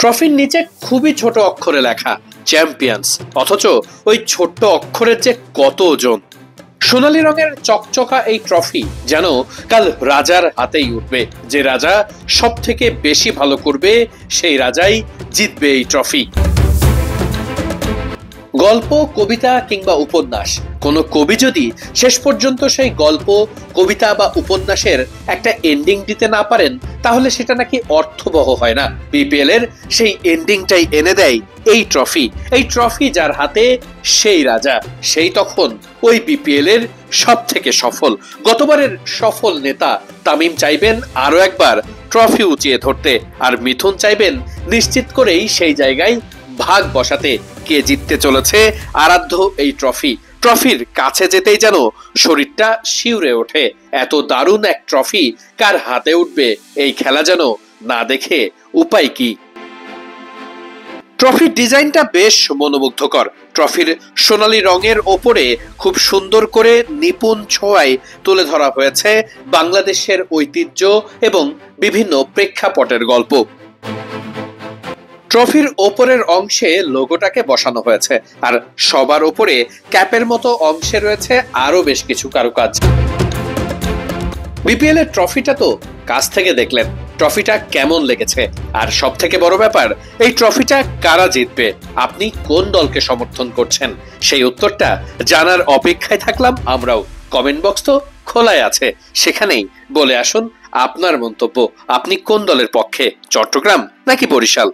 ট্রফির নিচে খুবই ছোট অক্ষরে লেখা চ্যাম্পিয়ন্স, অথচ ওই ছোট্ট অক্ষরের যে কত ওজন। সোনালী রঙের চকচকা এই ট্রফি যেন কাল রাজার হাতেই উঠবে। যে রাজা সব থেকে বেশি ভালো করবে সেই রাজাই জিতবে এই ট্রফি। গল্প, কবিতা কিংবা উপন্যাস, কোনো কবি যদি শেষ পর্যন্ত সেই গল্প, কবিতা বা উপন্যাসের একটা এন্ডিং দিতে না পারেন, তাহলে সেটা নাকি অর্থবহ হয় না। বিপিএল এর সেই এন্ডিংটাই এনে দেয় এই ট্রফি। এই ট্রফি যার হাতে সেই রাজা, সেই তখন ওই বিপিএল এর সব থেকে সফল। গতবারের সফল নেতা তামিম চাইবেন আরো একবার ট্রফি উঁচিয়ে ধরতে, আর মিথুন চাইবেন নিশ্চিত করেই সেই জায়গায় ভাগ বসাতে। কে জিততে চলেছে আরাধ্য এই ট্রফি? ট্রফির কাছে যেতেই যেন শরীরটা শিউরে ওঠে। এত দারুণ এক ট্রফি কার হাতে উঠবে এই খেলা যেন না দেখে উপায় কি। ট্রফির ডিজাইনটা বেশ মনোমুগ্ধকর। ট্রফির সোনালী রঙের ওপরে খুব সুন্দর করে নিপুণ ছোঁয়ায় তুলে ধরা হয়েছে বাংলাদেশের ঐতিহ্য এবং বিভিন্ন প্রেক্ষাপটের গল্প। ট্রফির ওপরের অংশে লোগোটাকে বসানো হয়েছে, আর সবার ওপরে ক্যাপের মতো অংশে রয়েছে আরো বেশ কিছু কারুকাজ। বিপিএল এর ট্রফিটা তো কাছ থেকে দেখলেন, ট্রফিটা কেমন লেগেছে? আর সব থেকে বড় ব্যাপার, এই ট্রফিটা কারা জিতবে? আপনি কোন দলকে সমর্থন করছেন? সেই উত্তরটা জানার অপেক্ষায় থাকলাম আমরাও। কমেন্ট বক্স তো খোলাই আছে, সেখানেই বলে আসুন আপনার মন্তব্য। আপনি কোন দলের পক্ষে, চট্টগ্রাম নাকি বরিশাল?